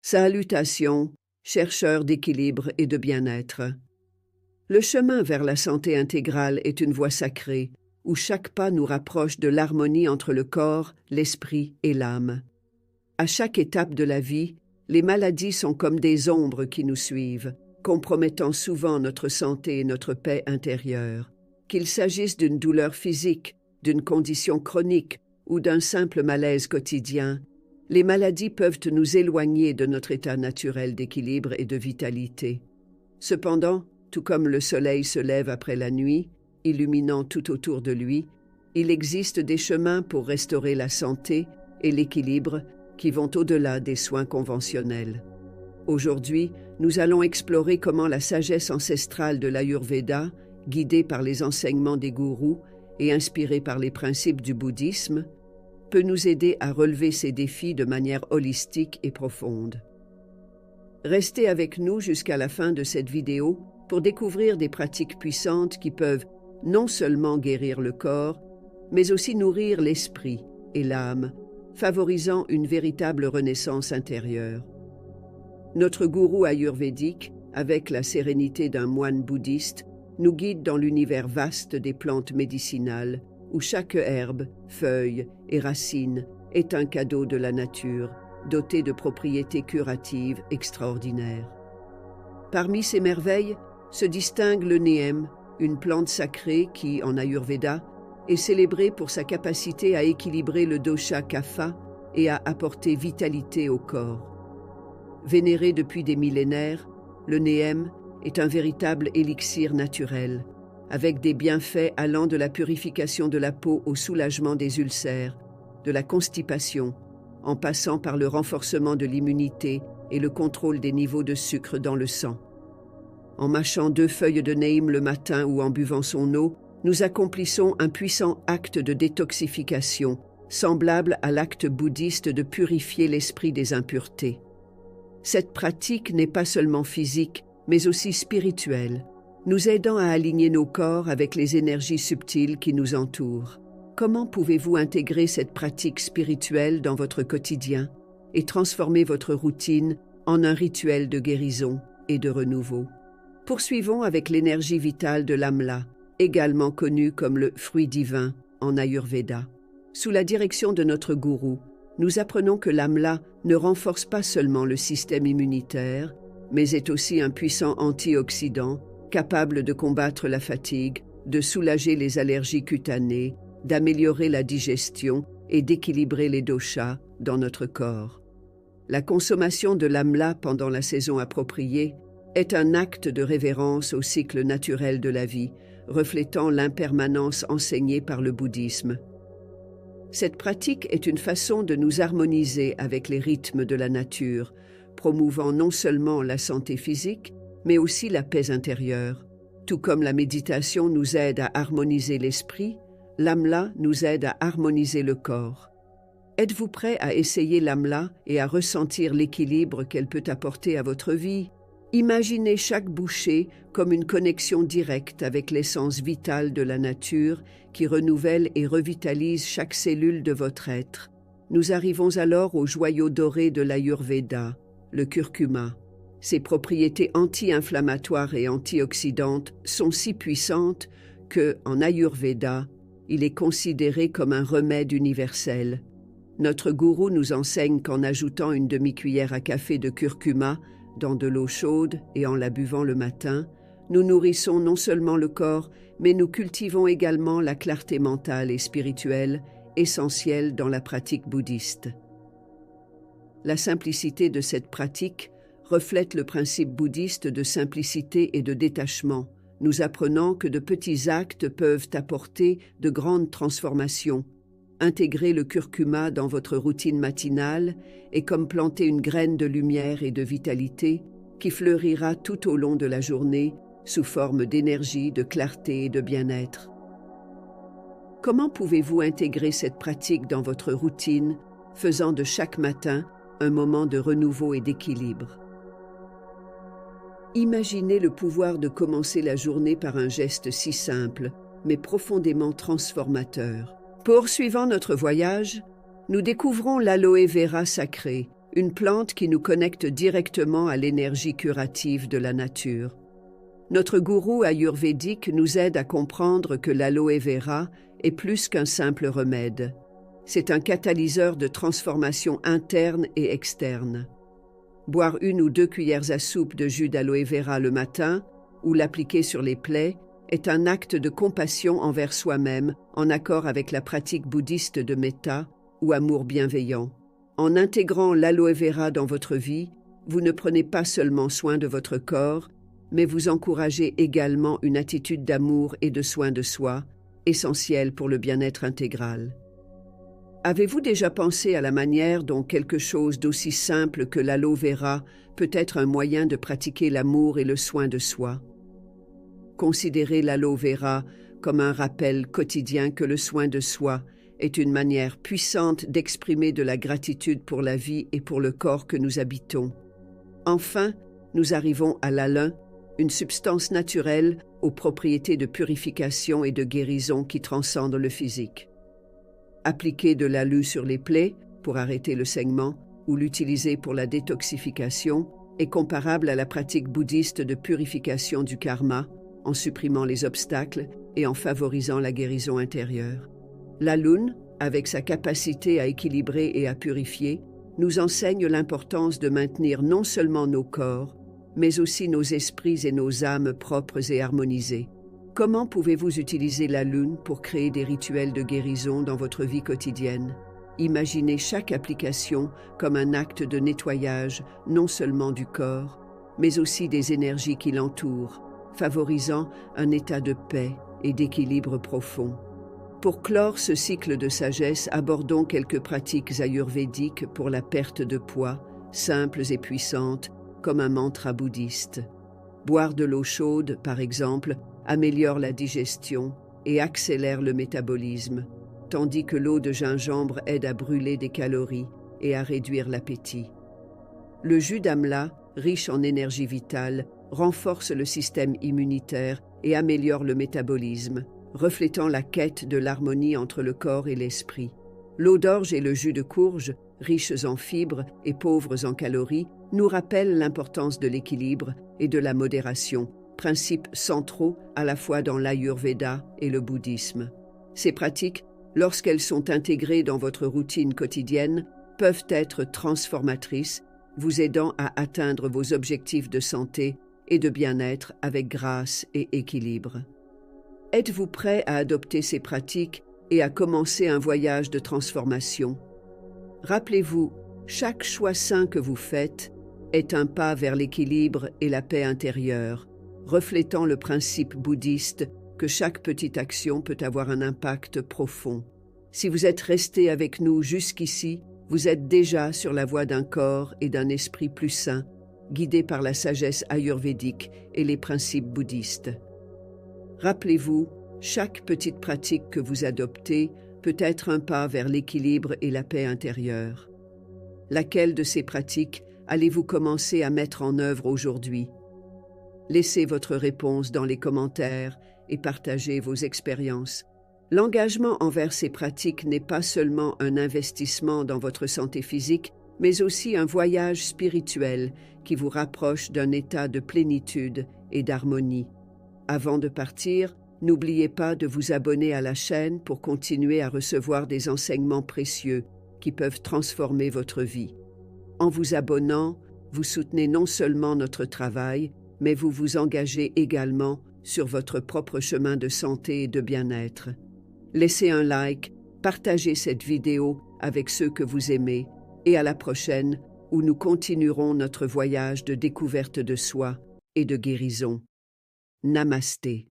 Salutations, chercheurs d'équilibre et de bien-être. Le chemin vers la santé intégrale est une voie sacrée, où chaque pas nous rapproche de l'harmonie entre le corps, l'esprit et l'âme. À chaque étape de la vie, les maladies sont comme des ombres qui nous suivent, compromettant souvent notre santé et notre paix intérieure. Qu'il s'agisse d'une douleur physique, d'une condition chronique ou d'un simple malaise quotidien, les maladies peuvent nous éloigner de notre état naturel d'équilibre et de vitalité. Cependant, tout comme le soleil se lève après la nuit, illuminant tout autour de lui, il existe des chemins pour restaurer la santé et l'équilibre qui vont au-delà des soins conventionnels. Aujourd'hui, nous allons explorer comment la sagesse ancestrale de l'Ayurveda, guidée par les enseignements des gourous et inspirée par les principes du bouddhisme, peut nous aider à relever ces défis de manière holistique et profonde. Restez avec nous jusqu'à la fin de cette vidéo pour découvrir des pratiques puissantes qui peuvent non seulement guérir le corps, mais aussi nourrir l'esprit et l'âme, favorisant une véritable renaissance intérieure. Notre gourou ayurvédique, avec la sérénité d'un moine bouddhiste, nous guide dans l'univers vaste des plantes médicinales, où chaque herbe, feuille et racine est un cadeau de la nature, doté de propriétés curatives extraordinaires. Parmi ces merveilles se distingue le neem, une plante sacrée qui, en Ayurveda, est célébrée pour sa capacité à équilibrer le dosha kapha et à apporter vitalité au corps. Vénéré depuis des millénaires, le neem est un véritable élixir naturel, avec des bienfaits allant de la purification de la peau au soulagement des ulcères, de la constipation, en passant par le renforcement de l'immunité et le contrôle des niveaux de sucre dans le sang. En mâchant 2 feuilles de neem le matin ou en buvant son eau, nous accomplissons un puissant acte de détoxification, semblable à l'acte bouddhiste de purifier l'esprit des impuretés. Cette pratique n'est pas seulement physique, mais aussi spirituelle, nous aidant à aligner nos corps avec les énergies subtiles qui nous entourent. Comment pouvez-vous intégrer cette pratique spirituelle dans votre quotidien et transformer votre routine en un rituel de guérison et de renouveau? Poursuivons avec l'énergie vitale de l'Amla, également connue comme le fruit divin en Ayurveda. Sous la direction de notre gourou, nous apprenons que l'Amla ne renforce pas seulement le système immunitaire, mais est aussi un puissant antioxydant, capable de combattre la fatigue, de soulager les allergies cutanées, d'améliorer la digestion et d'équilibrer les doshas dans notre corps. La consommation de l'Amla pendant la saison appropriée est un acte de révérence au cycle naturel de la vie, reflétant l'impermanence enseignée par le bouddhisme. Cette pratique est une façon de nous harmoniser avec les rythmes de la nature, promouvant non seulement la santé physique, mais aussi la paix intérieure. Tout comme la méditation nous aide à harmoniser l'esprit, l'Amla nous aide à harmoniser le corps. Êtes-vous prêt à essayer l'Amla et à ressentir l'équilibre qu'elle peut apporter à votre vie? Imaginez chaque bouchée comme une connexion directe avec l'essence vitale de la nature qui renouvelle et revitalise chaque cellule de votre être. Nous arrivons alors au joyau doré de l'Ayurveda, le curcuma. Ses propriétés anti-inflammatoires et antioxydantes sont si puissantes que, en Ayurveda, il est considéré comme un remède universel. Notre gourou nous enseigne qu'en ajoutant une demi-cuillère à café de curcuma dans de l'eau chaude et en la buvant le matin, nous nourrissons non seulement le corps, mais nous cultivons également la clarté mentale et spirituelle, essentielle dans la pratique bouddhiste. La simplicité de cette pratique reflète le principe bouddhiste de simplicité et de détachement, nous apprenant que de petits actes peuvent apporter de grandes transformations. Intégrer le curcuma dans votre routine matinale est comme planter une graine de lumière et de vitalité qui fleurira tout au long de la journée sous forme d'énergie, de clarté et de bien-être. Comment pouvez-vous intégrer cette pratique dans votre routine, faisant de chaque matin un moment de renouveau et d'équilibre? Imaginez le pouvoir de commencer la journée par un geste si simple, mais profondément transformateur. Poursuivant notre voyage, nous découvrons l'aloe vera sacré, une plante qui nous connecte directement à l'énergie curative de la nature. Notre gourou ayurvédique nous aide à comprendre que l'aloe vera est plus qu'un simple remède. C'est un catalyseur de transformation interne et externe. Boire 1 ou 2 cuillères à soupe de jus d'aloe vera le matin ou l'appliquer sur les plaies est un acte de compassion envers soi-même en accord avec la pratique bouddhiste de metta ou amour bienveillant. En intégrant l'aloe vera dans votre vie, vous ne prenez pas seulement soin de votre corps, mais vous encouragez également une attitude d'amour et de soin de soi, essentielle pour le bien-être intégral. Avez-vous déjà pensé à la manière dont quelque chose d'aussi simple que l'aloe vera peut être un moyen de pratiquer l'amour et le soin de soi? Considérez l'aloe vera comme un rappel quotidien que le soin de soi est une manière puissante d'exprimer de la gratitude pour la vie et pour le corps que nous habitons. Enfin, nous arrivons à l'alun, une substance naturelle aux propriétés de purification et de guérison qui transcendent le physique. Appliquer de l'alu sur les plaies pour arrêter le saignement ou l'utiliser pour la détoxification est comparable à la pratique bouddhiste de purification du karma en supprimant les obstacles et en favorisant la guérison intérieure. L'alun, avec sa capacité à équilibrer et à purifier, nous enseigne l'importance de maintenir non seulement nos corps, mais aussi nos esprits et nos âmes propres et harmonisés. Comment pouvez-vous utiliser la lune pour créer des rituels de guérison dans votre vie quotidienne? Imaginez chaque application comme un acte de nettoyage non seulement du corps, mais aussi des énergies qui l'entourent, favorisant un état de paix et d'équilibre profond. Pour clore ce cycle de sagesse, abordons quelques pratiques ayurvédiques pour la perte de poids, simples et puissantes, comme un mantra bouddhiste. Boire de l'eau chaude, par exemple, améliore la digestion et accélère le métabolisme, tandis que l'eau de gingembre aide à brûler des calories et à réduire l'appétit. Le jus d'amla, riche en énergie vitale, renforce le système immunitaire et améliore le métabolisme, reflétant la quête de l'harmonie entre le corps et l'esprit. L'eau d'orge et le jus de courge, riches en fibres et pauvres en calories, nous rappellent l'importance de l'équilibre et de la modération, principes centraux à la fois dans l'Ayurveda et le bouddhisme. Ces pratiques, lorsqu'elles sont intégrées dans votre routine quotidienne, peuvent être transformatrices, vous aidant à atteindre vos objectifs de santé et de bien-être avec grâce et équilibre. Êtes-vous prêt à adopter ces pratiques et à commencer un voyage de transformation? Rappelez-vous, chaque choix sain que vous faites est un pas vers l'équilibre et la paix intérieure, reflétant le principe bouddhiste que chaque petite action peut avoir un impact profond. Si vous êtes resté avec nous jusqu'ici, vous êtes déjà sur la voie d'un corps et d'un esprit plus sains, guidés par la sagesse ayurvédique et les principes bouddhistes. Rappelez-vous, chaque petite pratique que vous adoptez peut être un pas vers l'équilibre et la paix intérieure. Laquelle de ces pratiques allez-vous commencer à mettre en œuvre aujourd'hui? Laissez votre réponse dans les commentaires et partagez vos expériences. L'engagement envers ces pratiques n'est pas seulement un investissement dans votre santé physique, mais aussi un voyage spirituel qui vous rapproche d'un état de plénitude et d'harmonie. Avant de partir, n'oubliez pas de vous abonner à la chaîne pour continuer à recevoir des enseignements précieux qui peuvent transformer votre vie. En vous abonnant, vous soutenez non seulement notre travail, mais vous vous engagez également sur votre propre chemin de santé et de bien-être. Laissez un like, partagez cette vidéo avec ceux que vous aimez et à la prochaine où nous continuerons notre voyage de découverte de soi et de guérison. Namasté.